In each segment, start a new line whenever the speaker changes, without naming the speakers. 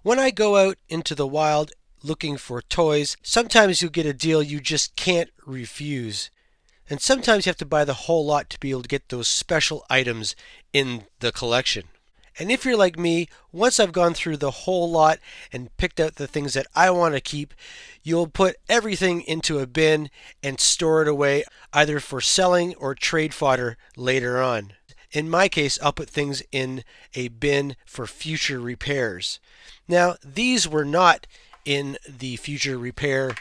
When I go out into the wild looking for toys, sometimes you'll get a deal you just can't refuse. And sometimes you have to buy the whole lot to be able to get those special items in the collection. And if you're like me, once I've gone through the whole lot and picked out the things that I want to keep, you'll put everything into a bin and store it away, either for selling or trade fodder later on. In my case, I'll put things in a bin for future repairs. Now, these were not in the future repair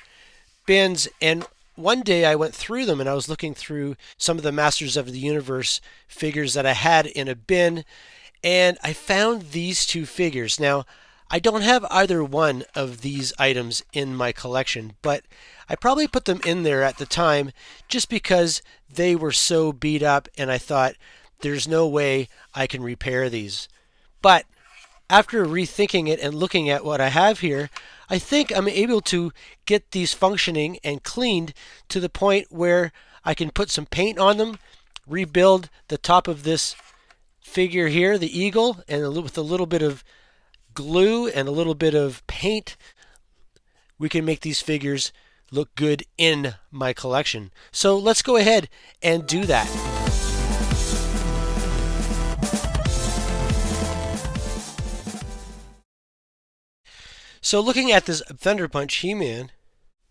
bins, and one day I went through them and I was looking through some of the Masters of the Universe figures that I had in a bin, and I found these two figures. Now, I don't have either one of these items in my collection, but I probably put them in there at the time just because they were so beat up and I thought there's no way I can repair these. But after rethinking it and looking at what I have here, I think I'm able to get these functioning and cleaned to the point where I can put some paint on them, rebuild the top of this figure here, the eagle, and with a little bit of glue and a little bit of paint, we can make these figures look good in my collection. So let's go ahead and do that. So looking at this Thunder Punch He-Man,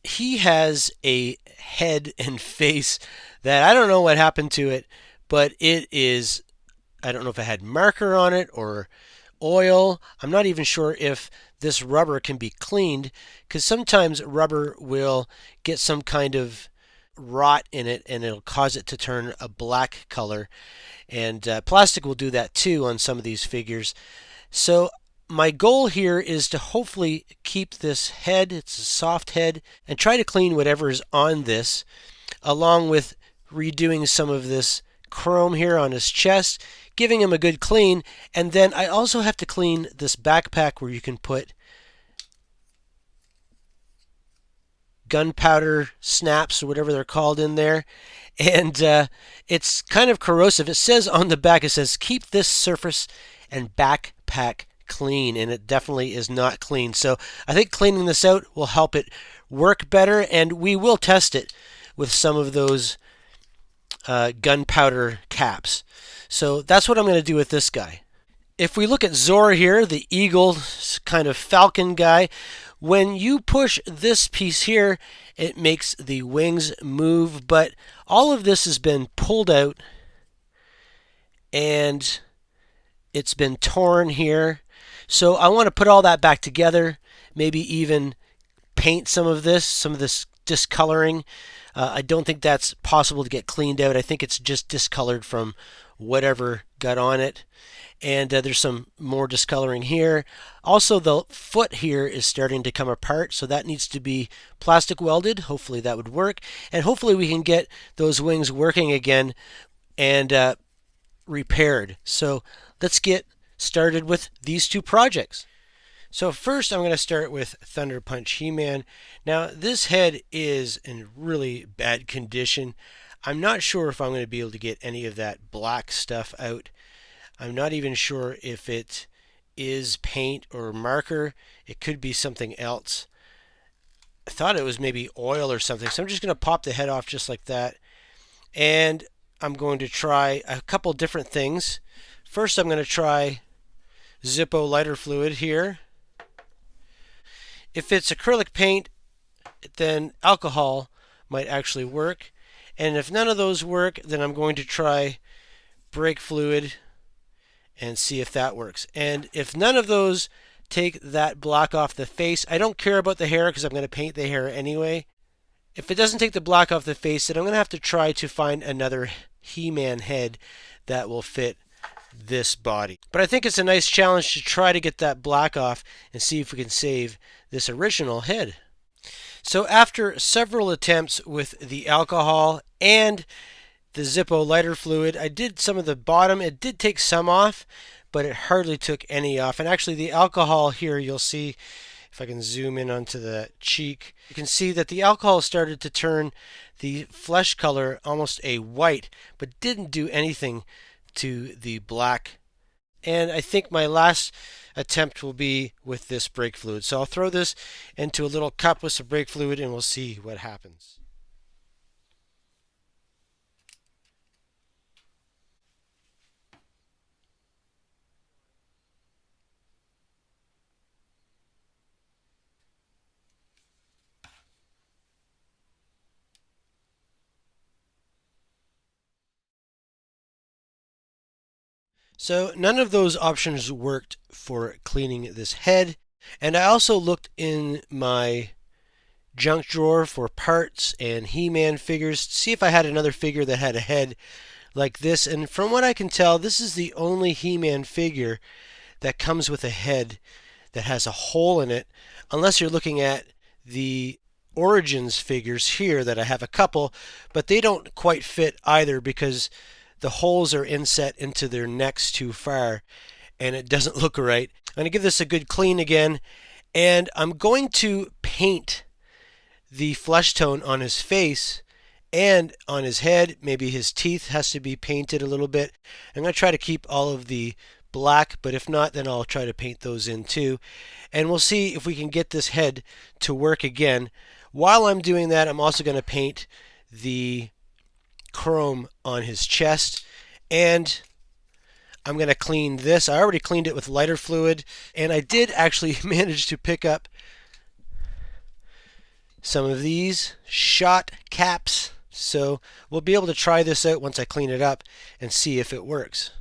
he has a head and face that I don't know what happened to it, but it is, I don't know if it had marker on it or oil. I'm not even sure if this rubber can be cleaned, because sometimes rubber will get some kind of rot in it and it'll cause it to turn a black color, and plastic will do that too on some of these figures. So my goal here is to hopefully keep this head, it's a soft head, and try to clean whatever is on this, along with redoing some of this chrome here on his chest, giving him a good clean. And then I also have to clean this backpack where you can put gunpowder snaps or whatever they're called in there. And it's kind of corrosive. It says on the back, it says keep this surface and backpack clean, and it definitely is not clean. So I think cleaning this out will help it work better, and we will test it with some of those gunpowder caps. So that's what I'm going to do with this guy. If we look at Zor here, the eagle kind of falcon guy, when you push this piece here, it makes the wings move, but all of this has been pulled out and it's been torn here. So I want to put all that back together, maybe even paint some of this discoloring. I don't think that's possible to get cleaned out. I think it's just discolored from whatever got on it. And there's some more discoloring here. Also, the foot here is starting to come apart, so that needs to be plastic welded. Hopefully that would work. And hopefully we can get those wings working again and repaired. So let's get started with these two projects. So first I'm going to start with Thunder Punch He-Man. Now this head is in really bad condition. I'm not sure if I'm going to be able to get any of that black stuff out. I'm not even sure if it is paint or marker. It could be something else. I thought it was maybe oil or something. So I'm just going to pop the head off just like that. And I'm going to try a couple different things. First I'm going to try Zippo lighter fluid here. If it's acrylic paint, then alcohol might actually work. And if none of those work, then I'm going to try brake fluid and see if that works. And if none of those take that black off the face, I don't care about the hair because I'm going to paint the hair anyway. If it doesn't take the black off the face, then I'm going to have to try to find another He-Man head that will fit this body. But I think it's a nice challenge to try to get that black off and see if we can save this original head. So after several attempts with the alcohol and the Zippo lighter fluid, I did some of the bottom. It did take some off, but it hardly took any off. And actually the alcohol here, you'll see if I can zoom in onto the cheek, you can see that the alcohol started to turn the flesh color almost a white, but didn't do anything to the black. And I think my last attempt will be with this brake fluid. So I'll throw this into a little cup with some brake fluid and we'll see what happens. So none of those options worked for cleaning this head. And I also looked in my junk drawer for parts and He-Man figures to see if I had another figure that had a head like this. And from what I can tell, this is the only He-Man figure that comes with a head that has a hole in it, unless you're looking at the Origins figures here that I have a couple, but they don't quite fit either because the holes are inset into their necks too far and it doesn't look right. I'm going to give this a good clean again, and I'm going to paint the flesh tone on his face and on his head. Maybe his teeth has to be painted a little bit. I'm going to try to keep all of the black, but if not, then I'll try to paint those in too. And we'll see if we can get this head to work again. While I'm doing that, I'm also going to paint the chrome on his chest, and I'm going to clean this. I already cleaned it with lighter fluid, and I did actually manage to pick up some of these shot caps. So we'll be able to try this out once I clean it up and see if it works.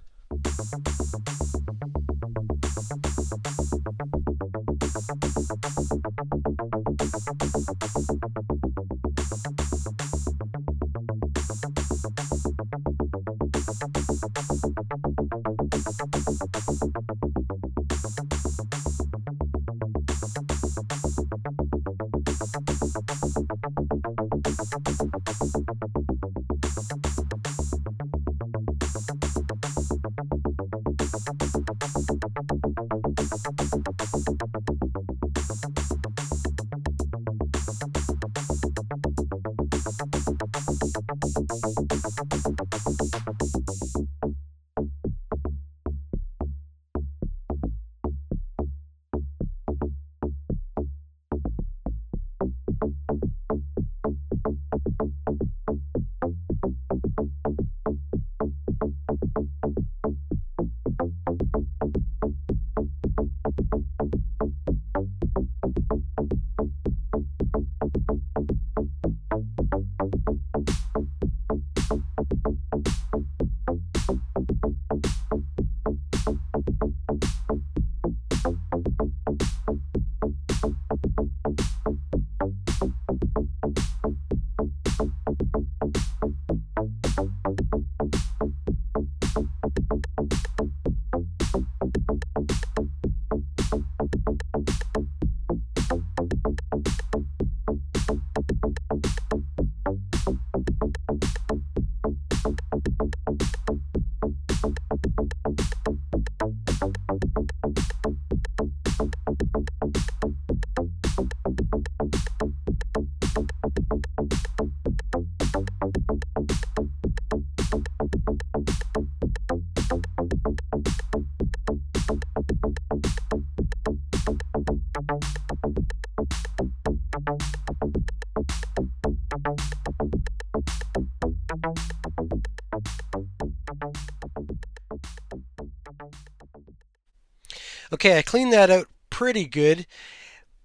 Okay, I cleaned that out pretty good,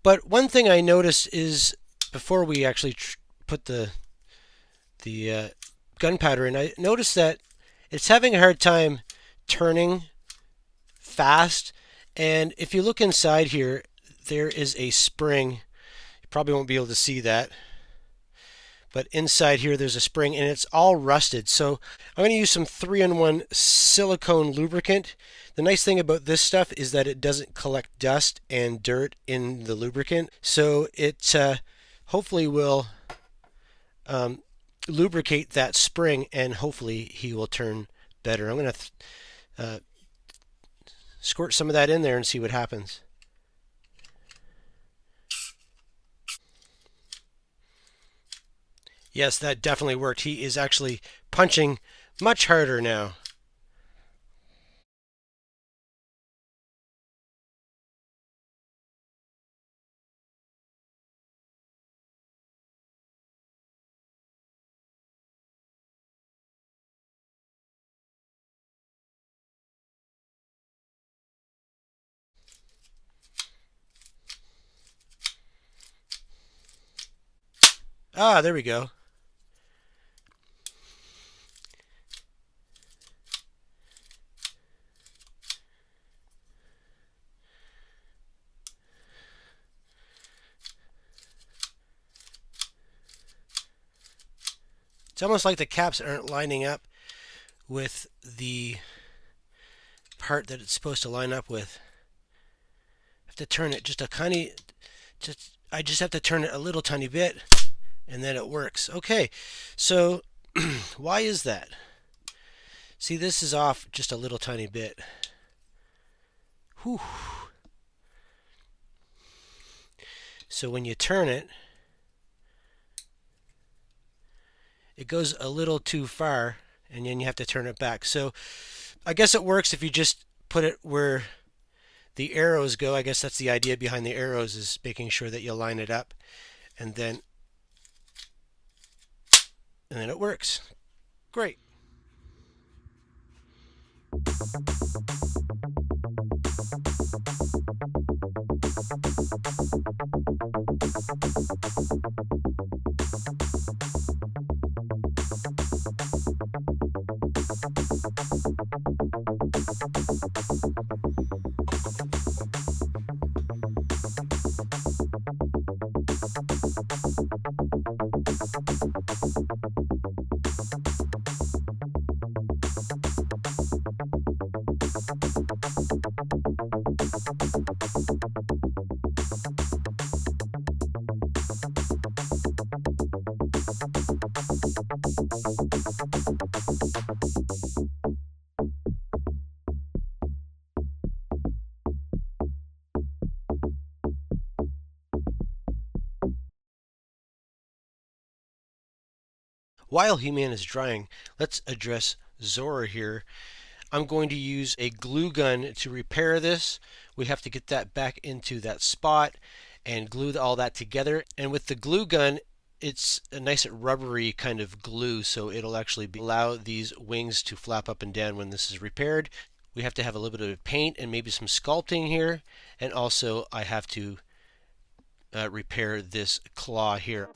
but one thing I noticed is before we actually put the gunpowder in, I noticed that it's having a hard time turning fast. And if you look inside here, there is a spring. You probably won't be able to see that, but inside here there's a spring and it's all rusted. So I'm going to use some 3-in-1 silicone lubricant. The nice thing about this stuff is that it doesn't collect dust and dirt in the lubricant, so it hopefully will lubricate that spring, and hopefully he will turn better. I'm going to squirt some of that in there and see what happens. Yes, that definitely worked. He is actually punching much harder now. Ah, there we go. It's almost like the caps aren't lining up with the part that it's supposed to line up with. I have to turn it just a tiny, I just have to turn it a little tiny bit, and then it works. Okay, so why is that? See, this is off just a little tiny bit. Whew. So when you turn it, it goes a little too far, and then you have to turn it back. So I guess it works if you just put it where the arrows go. I guess that's the idea behind the arrows, is making sure that you line it up, and then it works. Great. While He-Man is drying, let's address Zora here. I'm going to use a glue gun to repair this. We have to get that back into that spot and glue all that together. And with the glue gun, it's a nice rubbery kind of glue, so it'll actually allow these wings to flap up and down when this is repaired. We have to have a little bit of paint and maybe some sculpting here, and also I have to repair this claw here.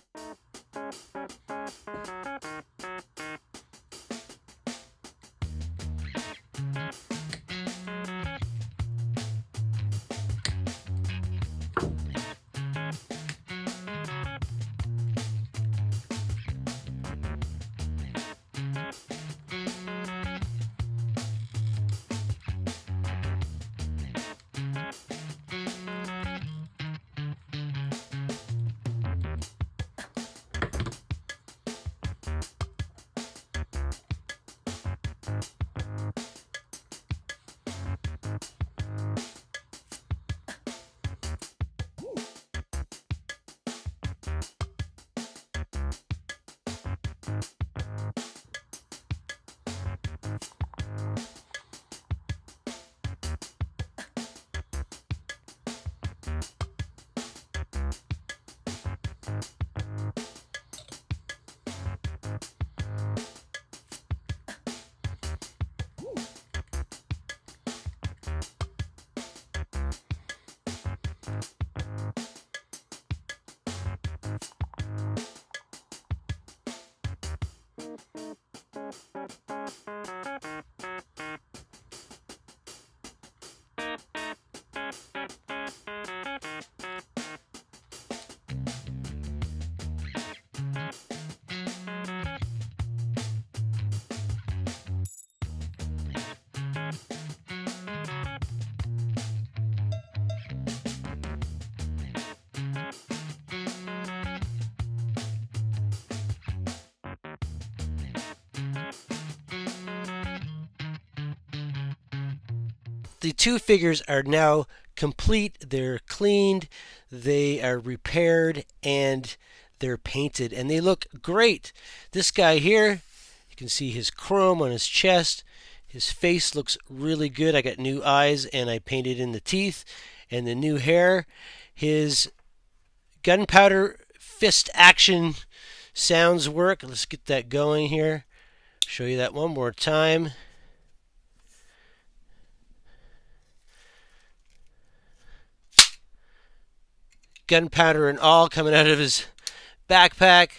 The two figures are now complete. They're cleaned, they are repaired, and they're painted, and they look great. This guy here, you can see his chrome on his chest. His face looks really good. I got new eyes, and I painted in the teeth and the new hair. His gunpowder fist action sounds work. Let's get that going here. Show you that one more time. Gunpowder and all coming out of his backpack.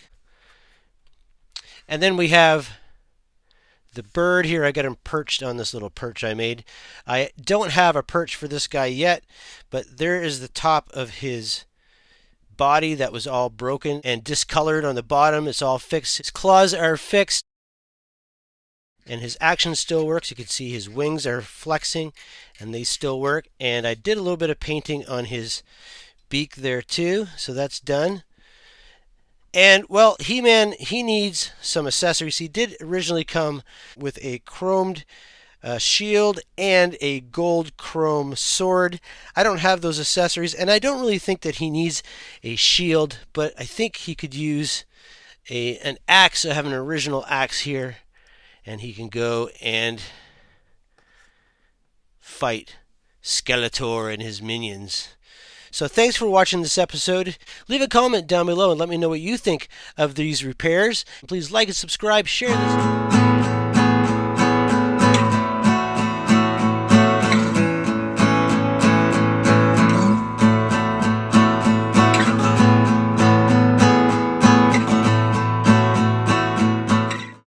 And then we have the bird here. I got him perched on this little perch I made. I don't have a perch for this guy yet, but there is the top of his body that was all broken and discolored on the bottom. It's all fixed. His claws are fixed and his action still works. You can see his wings are flexing and they still work. And I did a little bit of painting on his beak there too, so that's done. And well, He-Man, he needs some accessories. He did originally come with a chromed shield and a gold chrome sword. I don't have those accessories, and I don't really think that he needs a shield, but I think he could use an axe. I have an original axe here, and he can go and fight Skeletor and his minions. So thanks for watching this episode. Leave a comment down below and let me know what you think of these repairs. Please like and subscribe, share this.